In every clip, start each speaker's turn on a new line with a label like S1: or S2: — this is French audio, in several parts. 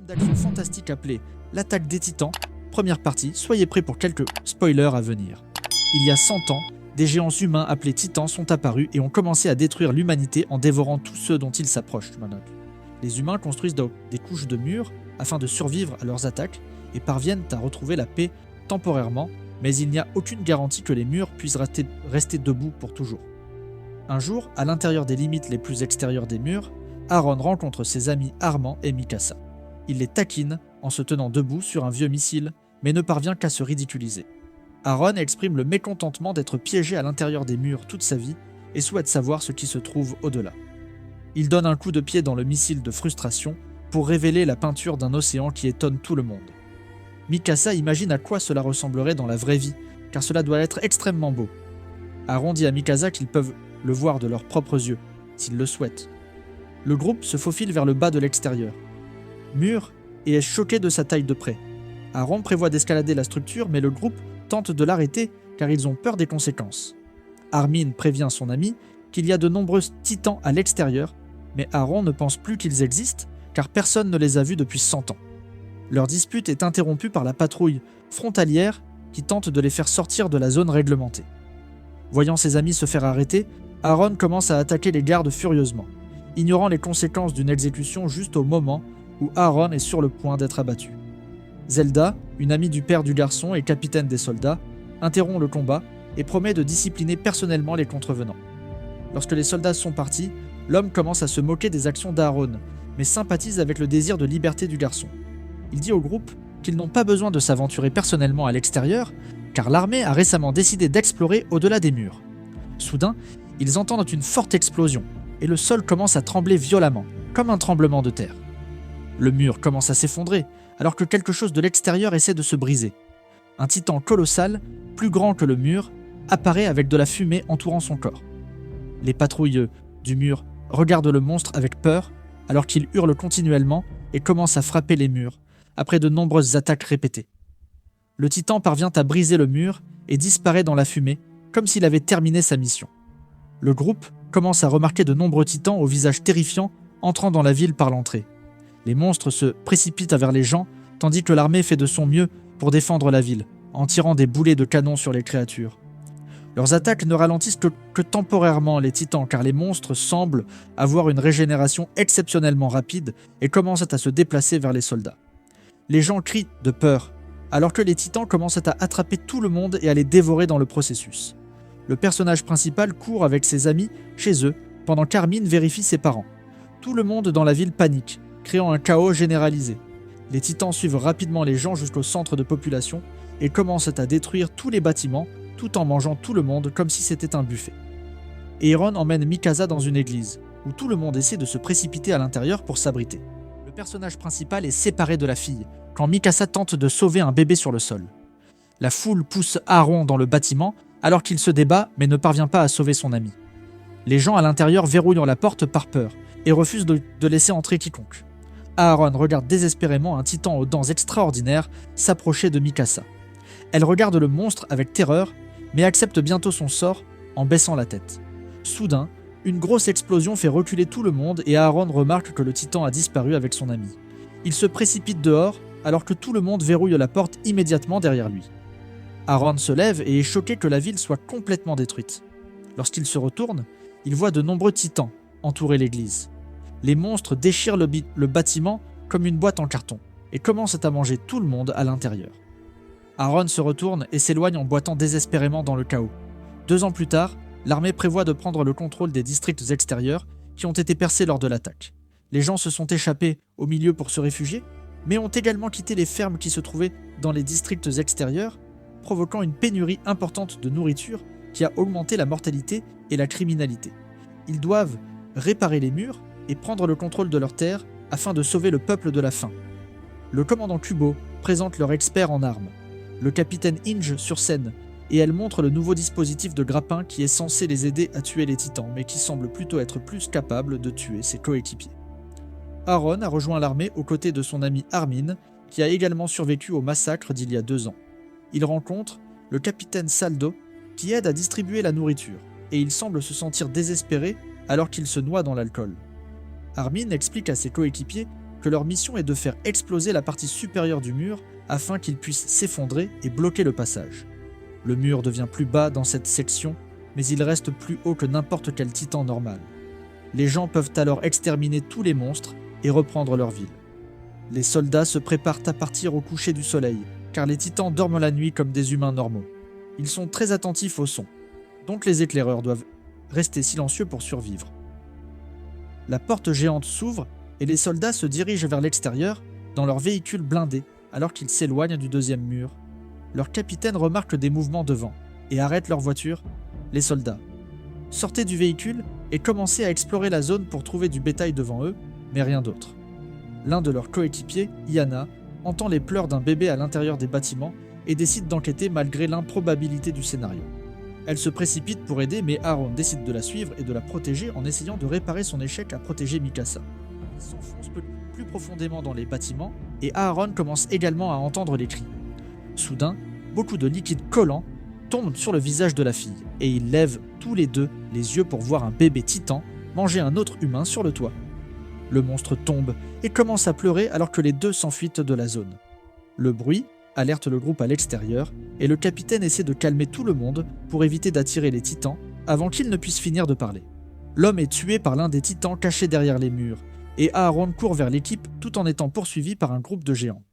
S1: d'action fantastique appelé L'attaque des Titans. Première partie, soyez prêts pour quelques spoilers à venir. Il y a 100 ans, des géants humains appelés Titans sont apparus et ont commencé à détruire l'humanité en dévorant tous ceux dont ils s'approchent. Les humains construisent des couches de murs afin de survivre à leurs attaques et parviennent à retrouver la paix temporairement, mais il n'y a aucune garantie que les murs puissent rester debout pour toujours. Un jour, à l'intérieur des limites les plus extérieures des murs, Aaron rencontre ses amis Armand et Mikasa. Il les taquine en se tenant debout sur un vieux missile, mais ne parvient qu'à se ridiculiser. Aaron exprime le mécontentement d'être piégé à l'intérieur des murs toute sa vie et souhaite savoir ce qui se trouve au-delà. Il donne un coup de pied dans le missile de frustration pour révéler la peinture d'un océan qui étonne tout le monde. Mikasa imagine à quoi cela ressemblerait dans la vraie vie, car cela doit être extrêmement beau. Aaron dit à Mikasa qu'ils peuvent le voir de leurs propres yeux, s'ils le souhaitent. Le groupe se faufile vers le bas de l'extérieur. Mur et est choqué de sa taille de près. Aaron prévoit d'escalader la structure, mais le groupe tente de l'arrêter car ils ont peur des conséquences. Armin prévient son ami qu'il y a de nombreux titans à l'extérieur, mais Aaron ne pense plus qu'ils existent car personne ne les a vus depuis 100 ans. Leur dispute est interrompue par la patrouille frontalière qui tente de les faire sortir de la zone réglementée. Voyant ses amis se faire arrêter, Aaron commence à attaquer les gardes furieusement, ignorant les conséquences d'une exécution juste au moment où Aaron est sur le point d'être abattu. Zelda, une amie du père du garçon et capitaine des soldats, interrompt le combat et promet de discipliner personnellement les contrevenants. Lorsque les soldats sont partis, l'homme commence à se moquer des actions d'Aaron, mais sympathise avec le désir de liberté du garçon. Il dit au groupe qu'ils n'ont pas besoin de s'aventurer personnellement à l'extérieur, car l'armée a récemment décidé d'explorer au-delà des murs. Soudain, ils entendent une forte explosion, et le sol commence à trembler violemment, comme un tremblement de terre. Le mur commence à s'effondrer, alors que quelque chose de l'extérieur essaie de se briser. Un titan colossal, plus grand que le mur, apparaît avec de la fumée entourant son corps. Les patrouilles du mur regardent le monstre avec peur, alors qu'il hurle continuellement et commence à frapper les murs, après de nombreuses attaques répétées. Le titan parvient à briser le mur et disparaît dans la fumée, comme s'il avait terminé sa mission. Le groupe commence à remarquer de nombreux titans au visage terrifiant entrant dans la ville par l'entrée. Les monstres se précipitent vers les gens, tandis que l'armée fait de son mieux pour défendre la ville, en tirant des boulets de canon sur les créatures. Leurs attaques ne ralentissent que temporairement les titans, car les monstres semblent avoir une régénération exceptionnellement rapide et commencent à se déplacer vers les soldats. Les gens crient de peur, alors que les titans commencent à attraper tout le monde et à les dévorer dans le processus. Le personnage principal court avec ses amis chez eux, pendant qu'Armin vérifie ses parents. Tout le monde dans la ville panique, créant un chaos généralisé. Les titans suivent rapidement les gens jusqu'au centre de population et commencent à détruire tous les bâtiments, tout en mangeant tout le monde comme si c'était un buffet. Aaron emmène Mikasa dans une église, où tout le monde essaie de se précipiter à l'intérieur pour s'abriter. Le personnage principal est séparé de la fille, quand Mikasa tente de sauver un bébé sur le sol. La foule pousse Aaron dans le bâtiment, alors qu'il se débat mais ne parvient pas à sauver son ami. Les gens à l'intérieur verrouillent la porte par peur et refusent de laisser entrer quiconque. Aaron regarde désespérément un titan aux dents extraordinaires s'approcher de Mikasa. Elle regarde le monstre avec terreur, mais accepte bientôt son sort en baissant la tête. Soudain, une grosse explosion fait reculer tout le monde et Aaron remarque que le titan a disparu avec son ami. Il se précipite dehors alors que tout le monde verrouille la porte immédiatement derrière lui. Aaron se lève et est choqué que la ville soit complètement détruite. Lorsqu'il se retourne, il voit de nombreux titans entourer l'église. Les monstres déchirent le bâtiment comme une boîte en carton et commencent à manger tout le monde à l'intérieur. Aaron se retourne et s'éloigne en boitant désespérément dans le chaos. 2 ans plus tard, l'armée prévoit de prendre le contrôle des districts extérieurs qui ont été percés lors de l'attaque. Les gens se sont échappés au milieu pour se réfugier, mais ont également quitté les fermes qui se trouvaient dans les districts extérieurs, provoquant une pénurie importante de nourriture qui a augmenté la mortalité et la criminalité. Ils doivent réparer les murs et prendre le contrôle de leurs terres afin de sauver le peuple de la faim. Le commandant Kubo présente leur expert en armes, le capitaine Inge sur scène, et elle montre le nouveau dispositif de grappin qui est censé les aider à tuer les titans, mais qui semble plutôt être plus capable de tuer ses coéquipiers. Aaron a rejoint l'armée aux côtés de son ami Armin, qui a également survécu au massacre d'il y a 2 ans. Il rencontre le capitaine Saldo, qui aide à distribuer la nourriture, et il semble se sentir désespéré alors qu'il se noie dans l'alcool. Armin explique à ses coéquipiers que que leur mission est de faire exploser la partie supérieure du mur afin qu'il puisse s'effondrer et bloquer le passage. Le mur devient plus bas dans cette section, mais il reste plus haut que n'importe quel titan normal. Les gens peuvent alors exterminer tous les monstres et reprendre leur ville. Les soldats se préparent à partir au coucher du soleil, car les titans dorment la nuit comme des humains normaux. Ils sont très attentifs au son, donc les éclaireurs doivent rester silencieux pour survivre. La porte géante s'ouvre et les soldats se dirigent vers l'extérieur dans leur véhicule blindé alors qu'ils s'éloignent du deuxième mur. Leur capitaine remarque des mouvements devant et arrête leur voiture. Les soldats sortez du véhicule et commencez à explorer la zone pour trouver du bétail devant eux, mais rien d'autre. L'un de leurs coéquipiers, Iana, entend les pleurs d'un bébé à l'intérieur des bâtiments et décide d'enquêter malgré l'improbabilité du scénario. Elle se précipite pour aider, mais Aaron décide de la suivre et de la protéger en essayant de réparer son échec à protéger Mikasa. Il s'enfonce plus profondément dans les bâtiments et Aaron commence également à entendre les cris. Soudain, beaucoup de liquide collant tombe sur le visage de la fille et ils lèvent tous les deux les yeux pour voir un bébé titan manger un autre humain sur le toit. Le monstre tombe et commence à pleurer alors que les deux s'enfuient de la zone. Le bruit alerte le groupe à l'extérieur et le capitaine essaie de calmer tout le monde pour éviter d'attirer les titans avant qu'ils ne puissent finir de parler. L'homme est tué par l'un des titans cachés derrière les murs et Aaron court vers l'équipe tout en étant poursuivi par un groupe de géants.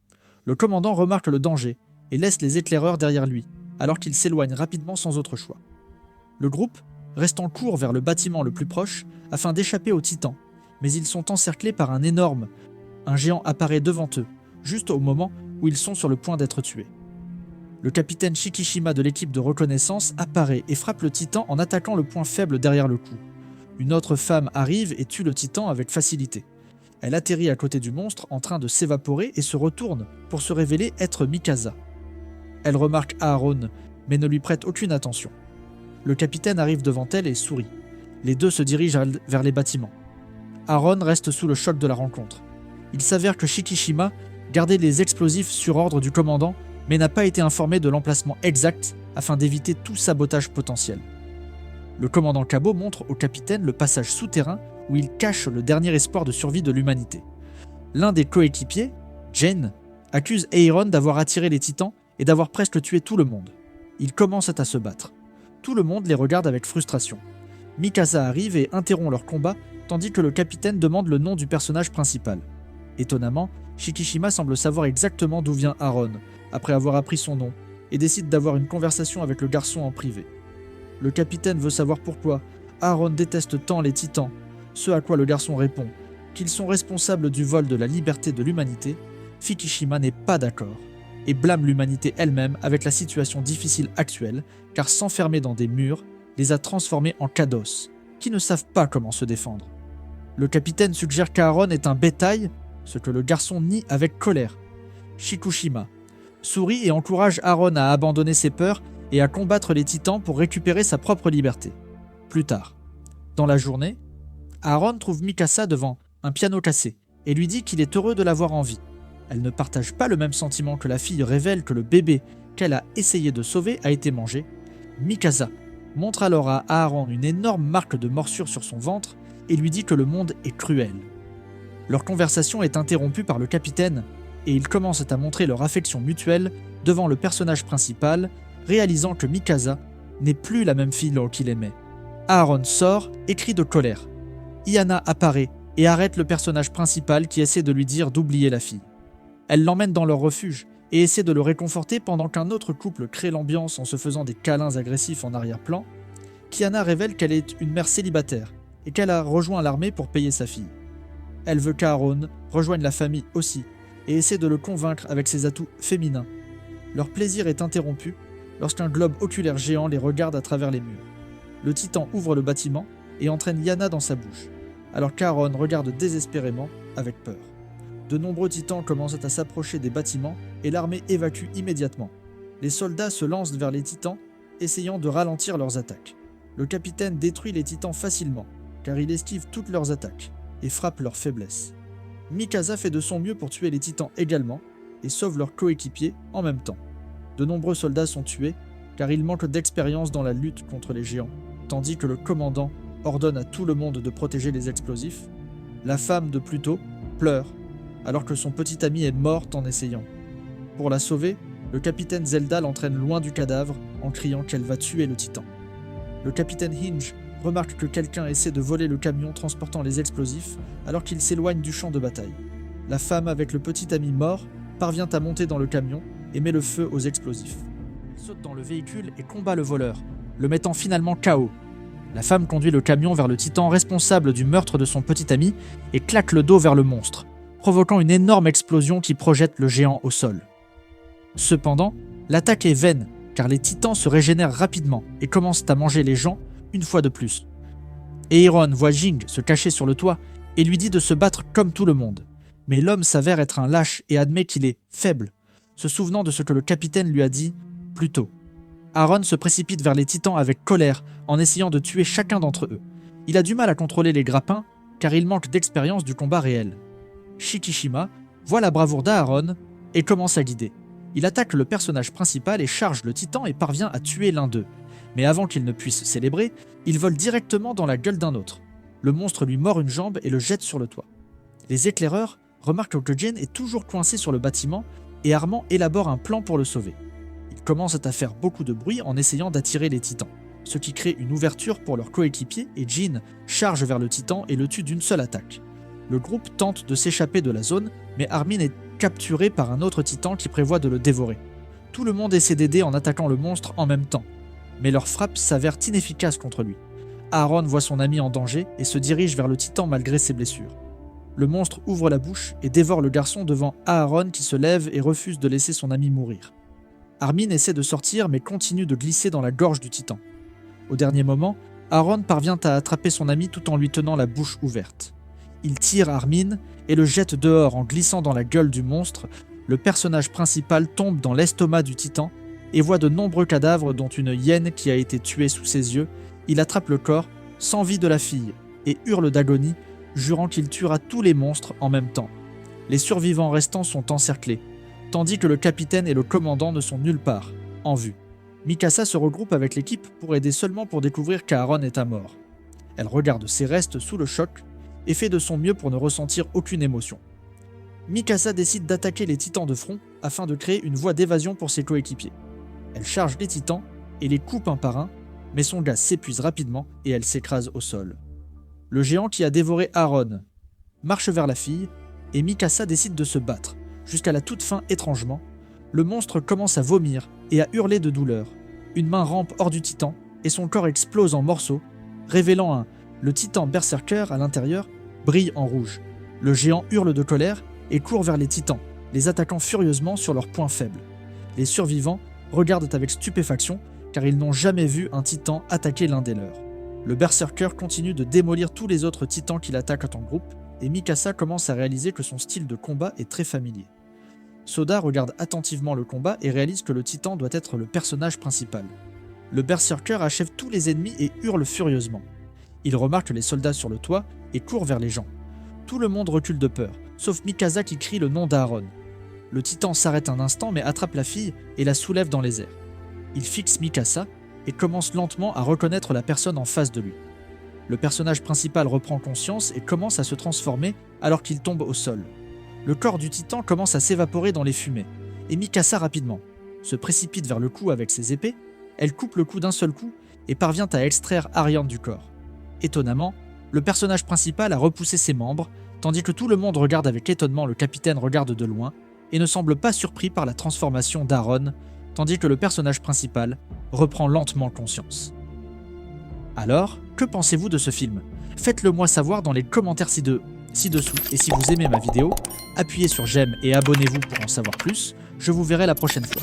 S1: Le commandant remarque le danger et laisse les éclaireurs derrière lui alors qu'il s'éloigne rapidement sans autre choix. Le groupe reste en cours vers le bâtiment le plus proche afin d'échapper aux titans, mais ils sont encerclés par un géant apparaît devant eux, juste au moment où ils sont sur le point d'être tués. Le capitaine Shikishima de l'équipe de reconnaissance apparaît et frappe le titan en attaquant le point faible derrière le cou. Une autre femme arrive et tue le titan avec facilité. Elle atterrit à côté du monstre en train de s'évaporer et se retourne pour se révéler être Mikasa. Elle remarque Aaron, mais ne lui prête aucune attention. Le capitaine arrive devant elle et sourit. Les deux se dirigent vers les bâtiments. Aaron reste sous le choc de la rencontre. Il s'avère que Shikishima gardait les explosifs sur ordre du commandant, mais n'a pas été informé de l'emplacement exact afin d'éviter tout sabotage potentiel. Le commandant Kabo montre au capitaine le passage souterrain où il cache le dernier espoir de survie de l'humanité. L'un des coéquipiers, Jane, accuse Aaron d'avoir attiré les titans et d'avoir presque tué tout le monde. Ils commencent à se battre. Tout le monde les regarde avec frustration. Mikasa arrive et interrompt leur combat tandis que le capitaine demande le nom du personnage principal. Étonnamment, Shikishima semble savoir exactement d'où vient Aaron, après avoir appris son nom, et décide d'avoir une conversation avec le garçon en privé. Le capitaine veut savoir pourquoi Aaron déteste tant les titans, ce à quoi le garçon répond qu'ils sont responsables du vol de la liberté de l'humanité. Shikishima n'est pas d'accord, et blâme l'humanité elle-même avec la situation difficile actuelle, car s'enfermer dans des murs les a transformés en kados, qui ne savent pas comment se défendre. Le capitaine suggère qu'Aaron est un bétail, ce que le garçon nie avec colère. Shikishima sourit et encourage Aaron à abandonner ses peurs et à combattre les titans pour récupérer sa propre liberté. Plus tard, dans la journée, Aaron trouve Mikasa devant un piano cassé et lui dit qu'il est heureux de l'avoir en vie. Elle ne partage pas le même sentiment que la fille révèle que le bébé qu'elle a essayé de sauver a été mangé. Mikasa montre alors à Aaron une énorme marque de morsure sur son ventre et lui dit que le monde est cruel. Leur conversation est interrompue par le capitaine et ils commencent à montrer leur affection mutuelle devant le personnage principal, réalisant que Mikasa n'est plus la même fille qu'il aimait. Aaron sort et crie de colère. Iana apparaît et arrête le personnage principal qui essaie de lui dire d'oublier la fille. Elle l'emmène dans leur refuge et essaie de le réconforter pendant qu'un autre couple crée l'ambiance en se faisant des câlins agressifs en arrière-plan. Kiana révèle qu'elle est une mère célibataire et qu'elle a rejoint l'armée pour payer sa fille. Elle veut qu'Aaron rejoigne la famille aussi et essaie de le convaincre avec ses atouts féminins. Leur plaisir est interrompu lorsqu'un globe oculaire géant les regarde à travers les murs. Le titan ouvre le bâtiment et entraîne Yana dans sa bouche, alors qu'Aaron regarde désespérément avec peur. De nombreux titans commencent à s'approcher des bâtiments et l'armée évacue immédiatement. Les soldats se lancent vers les titans, essayant de ralentir leurs attaques. Le capitaine détruit les titans facilement, car il esquive toutes leurs attaques et frappe leurs faiblesses. Mikasa fait de son mieux pour tuer les titans également et sauve leurs coéquipiers en même temps. De nombreux soldats sont tués, car ils manquent d'expérience dans la lutte contre les géants, tandis que le commandant ordonne à tout le monde de protéger les explosifs. La femme de Pluto pleure alors que son petit ami est mort en essayant. Pour la sauver, le capitaine Zelda l'entraîne loin du cadavre en criant qu'elle va tuer le titan. Le capitaine Hinge remarque que quelqu'un essaie de voler le camion transportant les explosifs alors qu'il s'éloigne du champ de bataille. La femme avec le petit ami mort parvient à monter dans le camion et met le feu aux explosifs. Elle saute dans le véhicule et combat le voleur, le mettant finalement KO. La femme conduit le camion vers le titan responsable du meurtre de son petit ami et claque le dos vers le monstre, provoquant une énorme explosion qui projette le géant au sol. Cependant, l'attaque est vaine car les titans se régénèrent rapidement et commencent à manger les gens une fois de plus. Aeron voit Jing se cacher sur le toit et lui dit de se battre comme tout le monde. Mais l'homme s'avère être un lâche et admet qu'il est faible, se souvenant de ce que le capitaine lui a dit plus tôt. Aaron se précipite vers les titans avec colère en essayant de tuer chacun d'entre eux. Il a du mal à contrôler les grappins car il manque d'expérience du combat réel. Shikishima voit la bravoure d'Aaron et commence à guider. Il attaque le personnage principal et charge le titan et parvient à tuer l'un d'eux. Mais avant qu'il ne puisse célébrer, il vole directement dans la gueule d'un autre. Le monstre lui mord une jambe et le jette sur le toit. Les éclaireurs remarquent que Jin est toujours coincé sur le bâtiment et Armand élabore un plan pour le sauver. Ils commencent à faire beaucoup de bruit en essayant d'attirer les titans, ce qui crée une ouverture pour leur coéquipier et Jin charge vers le titan et le tue d'une seule attaque. Le groupe tente de s'échapper de la zone, mais Armin est capturé par un autre titan qui prévoit de le dévorer. Tout le monde essaie d'aider en attaquant le monstre en même temps, mais leur frappe s'avère inefficace contre lui. Aaron voit son ami en danger et se dirige vers le titan malgré ses blessures. Le monstre ouvre la bouche et dévore le garçon devant Aaron qui se lève et refuse de laisser son ami mourir. Armin essaie de sortir mais continue de glisser dans la gorge du titan. Au dernier moment, Aaron parvient à attraper son ami tout en lui tenant la bouche ouverte. Il tire Armin et le jette dehors en glissant dans la gueule du monstre. Le personnage principal tombe dans l'estomac du titan et voit de nombreux cadavres dont une hyène qui a été tuée sous ses yeux. Il attrape le corps, sans vie de la fille, et hurle d'agonie, jurant qu'il tuera tous les monstres en même temps. Les survivants restants sont encerclés, tandis que le capitaine et le commandant ne sont nulle part, en vue. Mikasa se regroupe avec l'équipe pour aider seulement pour découvrir qu'Aaron est à mort. Elle regarde ses restes sous le choc et fait de son mieux pour ne ressentir aucune émotion. Mikasa décide d'attaquer les titans de front afin de créer une voie d'évasion pour ses coéquipiers. Elle charge les titans et les coupe un par un, mais son gaz s'épuise rapidement et elle s'écrase au sol. Le géant qui a dévoré Aaron marche vers la fille et Mikasa décide de se battre, jusqu'à la toute fin étrangement. Le monstre commence à vomir et à hurler de douleur. Une main rampe hors du titan et son corps explose en morceaux, révélant le titan berserker à l'intérieur brille en rouge. Le géant hurle de colère et court vers les titans, les attaquant furieusement sur leurs points faibles. Les survivants regardent avec stupéfaction car ils n'ont jamais vu un titan attaquer l'un des leurs. Le berserker continue de démolir tous les autres titans qui l'attaquent en groupe et Mikasa commence à réaliser que son style de combat est très familier. Soda regarde attentivement le combat et réalise que le titan doit être le personnage principal. Le berserker achève tous les ennemis et hurle furieusement. Il remarque les soldats sur le toit et court vers les gens. Tout le monde recule de peur, sauf Mikasa qui crie le nom d'Aaron. Le titan s'arrête un instant mais attrape la fille et la soulève dans les airs. Il fixe Mikasa et commence lentement à reconnaître la personne en face de lui. Le personnage principal reprend conscience et commence à se transformer alors qu'il tombe au sol. Le corps du titan commence à s'évaporer dans les fumées, et Mikasa rapidement se précipite vers le cou avec ses épées. Elle coupe le cou d'un seul coup et parvient à extraire Ariane du corps. Étonnamment, le personnage principal a repoussé ses membres, tandis que tout le monde regarde avec étonnement. Le capitaine regarde de loin et ne semble pas surpris par la transformation d'Aaron, tandis que le personnage principal reprend lentement conscience. Alors, que pensez-vous de ce film ? Faites-le moi savoir dans les commentaires ci-dessous, et si vous aimez ma vidéo, appuyez sur j'aime et abonnez-vous pour en savoir plus. Je vous verrai la prochaine fois.